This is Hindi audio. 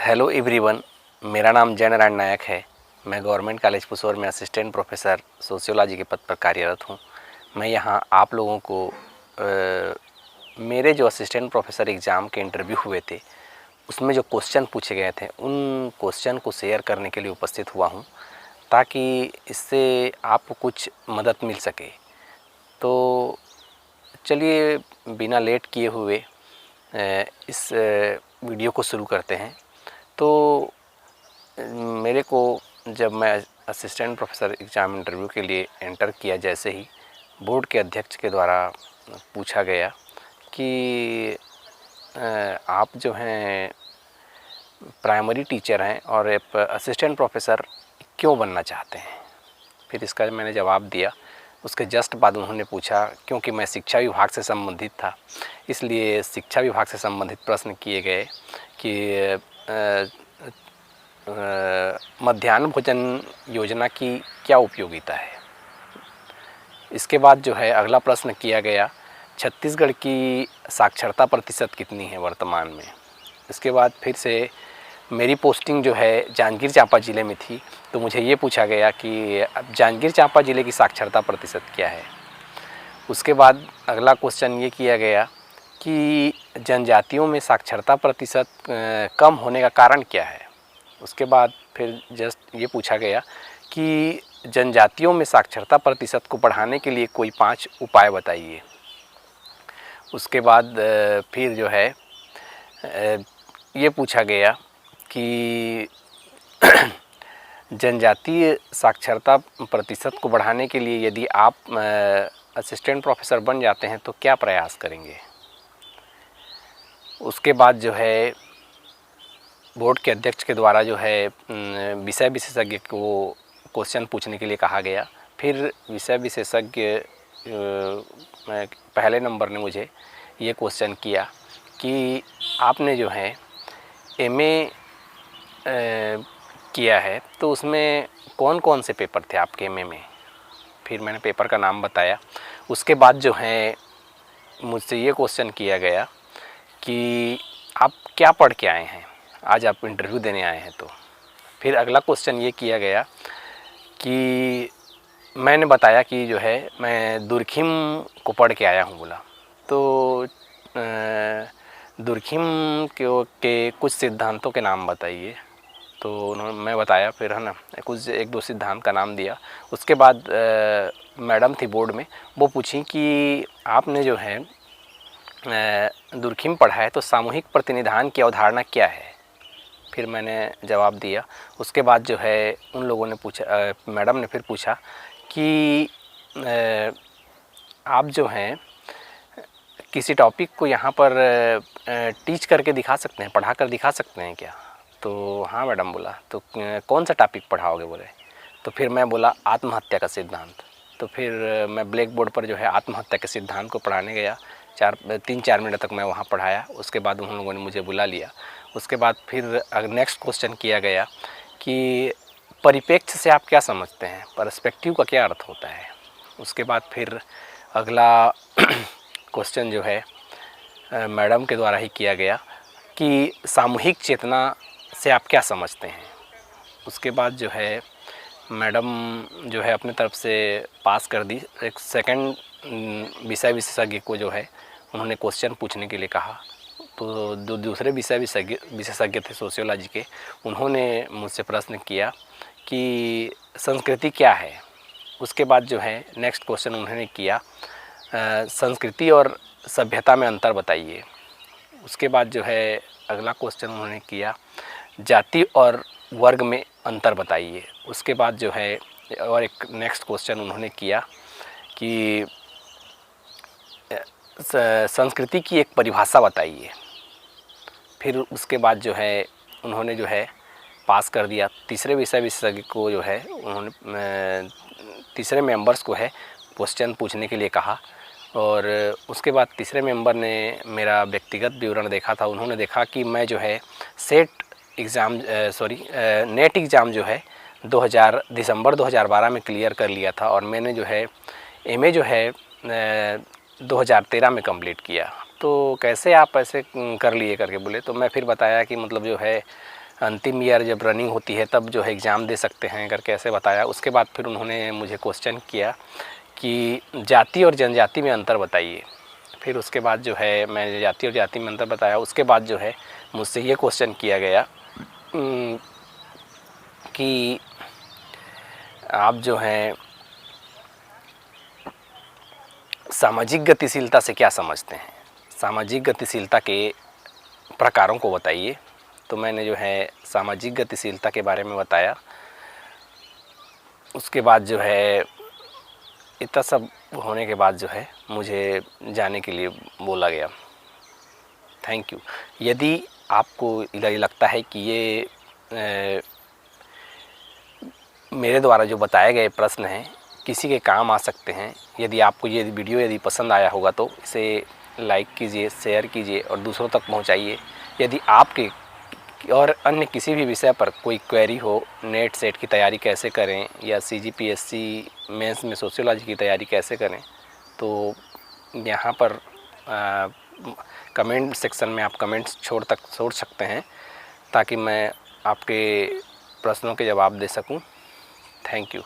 हेलो एवरीवन, मेरा नाम जय नारायण नायक है। मैं गवर्नमेंट कॉलेज पुसौर में असिस्टेंट प्रोफेसर सोशियोलॉजी के पद पर कार्यरत हूँ। मैं यहाँ आप लोगों को मेरे जो असिस्टेंट प्रोफेसर एग्ज़ाम के इंटरव्यू हुए थे उसमें जो क्वेश्चन पूछे गए थे उन क्वेश्चन को शेयर करने के लिए उपस्थित हुआ हूँ, ताकि इससे आपको कुछ मदद मिल सके। तो चलिए बिना लेट किए हुए इस वीडियो को शुरू करते हैं। तो मेरे को जब मैं असिस्टेंट प्रोफेसर एग्ज़ाम इंटरव्यू के लिए एंटर किया, जैसे ही बोर्ड के अध्यक्ष के द्वारा पूछा गया कि आप जो हैं प्राइमरी टीचर हैं और एक असिस्टेंट प्रोफेसर क्यों बनना चाहते हैं। फिर इसका मैंने जवाब दिया। उसके जस्ट बाद उन्होंने पूछा, क्योंकि मैं शिक्षा विभाग से संबंधित था इसलिए शिक्षा विभाग से संबंधित प्रश्न किए गए कि मध्याह्न भोजन योजना की क्या उपयोगिता है। इसके बाद जो है अगला प्रश्न किया गया, छत्तीसगढ़ की साक्षरता प्रतिशत कितनी है वर्तमान में। इसके बाद फिर से मेरी पोस्टिंग जो है जांजगीर चांपा ज़िले में थी, तो मुझे ये पूछा गया कि अब जांजगीर चांपा ज़िले की साक्षरता प्रतिशत क्या है। उसके बाद अगला क्वेश्चन ये किया गया कि जनजातियों में साक्षरता प्रतिशत कम होने का कारण क्या है। उसके बाद फिर जस्ट ये पूछा गया कि जनजातियों में साक्षरता प्रतिशत को बढ़ाने के लिए कोई 5 उपाय बताइए। उसके बाद फिर जो है ये पूछा गया कि जनजातीय साक्षरता प्रतिशत को बढ़ाने के लिए यदि आप असिस्टेंट प्रोफेसर बन जाते हैं तो क्या प्रयास करेंगे। उसके बाद जो है बोर्ड के अध्यक्ष के द्वारा जो है विषय विशेषज्ञ को क्वेश्चन पूछने के लिए कहा गया। फिर विषय विशेषज्ञ पहले नंबर ने मुझे ये क्वेश्चन किया कि आपने जो है एमए किया है तो उसमें कौन कौन से पेपर थे आपके एमए में। फिर मैंने पेपर का नाम बताया। उसके बाद जो है मुझसे ये क्वेश्चन किया गया कि आप क्या पढ़ के आए हैं, आज आप इंटरव्यू देने आए हैं। तो फिर अगला क्वेश्चन ये किया गया कि मैंने बताया कि जो है मैं दुर्खिम को पढ़ के आया हूँ बोला। तो दुर्खिम के कुछ सिद्धांतों के नाम बताइए। तो उन्होंने मैं बताया फिर, है ना, कुछ 1-2 सिद्धांत का नाम दिया। उसके बाद मैडम थी बोर्ड में, वो पूछी कि आपने जो है दुर्खिम पढ़ा है तो सामूहिक प्रतिनिधान की अवधारणा क्या है। फिर मैंने जवाब दिया। उसके बाद जो है उन लोगों ने पूछा, मैडम ने फिर पूछा कि आप जो हैं किसी टॉपिक को यहाँ पर टीच करके दिखा सकते हैं, पढ़ा कर दिखा सकते हैं क्या। तो हाँ मैडम बोला। तो कौन सा टॉपिक पढ़ाओगे बोले। तो फिर मैं बोला आत्महत्या का सिद्धांत। तो फिर मैं ब्लैक बोर्ड पर जो है आत्महत्या के सिद्धांत को पढ़ाने गया। 3-4 मिनट तक मैं वहाँ पढ़ाया। उसके बाद उन लोगों ने मुझे बुला लिया। उसके बाद फिर नेक्स्ट क्वेश्चन किया गया कि परिप्रेक्ष्य से आप क्या समझते हैं, पर्सपेक्टिव का क्या अर्थ होता है। उसके बाद फिर अगला क्वेश्चन जो है मैडम के द्वारा ही किया गया कि सामूहिक चेतना से आप क्या समझते हैं। उसके बाद जो है मैडम जो है अपने तरफ से पास कर दी। एक सेकंड विषय विशेषज्ञ को जो है उन्होंने क्वेश्चन पूछने के लिए कहा। तो जो दूसरे विषय विशेषज्ञ थे सोशियोलॉजी के, उन्होंने मुझसे प्रश्न किया कि संस्कृति क्या है। उसके बाद जो है नेक्स्ट क्वेश्चन उन्होंने किया संस्कृति और सभ्यता में अंतर बताइए। उसके बाद जो है अगला क्वेश्चन उन्होंने किया जाति और वर्ग में अंतर बताइए। उसके बाद जो है और एक नेक्स्ट क्वेश्चन उन्होंने किया कि संस्कृति की एक परिभाषा बताइए। फिर उसके बाद जो है उन्होंने जो है पास कर दिया। तीसरे विषय विशेषज्ञ को जो है उन्होंने तीसरे मेंबर्स को है क्वेश्चन पूछने के लिए कहा। और उसके बाद तीसरे मेंबर ने मेरा व्यक्तिगत विवरण देखा था। उन्होंने देखा कि मैं जो है नेट एग्ज़ाम जो है दिसंबर 2012 में क्लियर कर लिया था और मैंने जो है एमए जो है 2013 में कंप्लीट किया। तो कैसे आप ऐसे कर लिए करके बोले। तो मैं फिर बताया कि मतलब जो है अंतिम ईयर जब रनिंग होती है तब जो है एग्ज़ाम दे सकते हैं करके ऐसे बताया। उसके बाद फिर उन्होंने मुझे क्वेश्चन किया कि जाति और जनजाति में अंतर बताइए। फिर उसके बाद जो है मैं जाति और जाति में अंतर बताया। उसके बाद जो है मुझसे ये क्वेश्चन किया गया कि आप जो हैं सामाजिक गतिशीलता से क्या समझते हैं, सामाजिक गतिशीलता के प्रकारों को बताइए। तो मैंने जो है सामाजिक गतिशीलता के बारे में बताया। उसके बाद जो है इतना सब होने के बाद जो है मुझे जाने के लिए बोला गया। Thank you. यदि आपको ये लगता है कि ये मेरे द्वारा जो बताए गए प्रश्न हैं किसी के काम आ सकते हैं, यदि आपको ये वीडियो यदि पसंद आया होगा तो इसे लाइक कीजिए, शेयर कीजिए और दूसरों तक पहुंचाइए। यदि आपके और अन्य किसी भी विषय पर कोई क्वेरी हो, नेट सेट की तैयारी कैसे करें या CGPSC मेंस में सोशियोलॉजी की तैयारी कैसे करें, तो यहाँ पर कमेंट सेक्शन में आप कमेंट्स छोड़ सकते हैं ताकि मैं आपके प्रश्नों के जवाब दे सकूं। Thank you.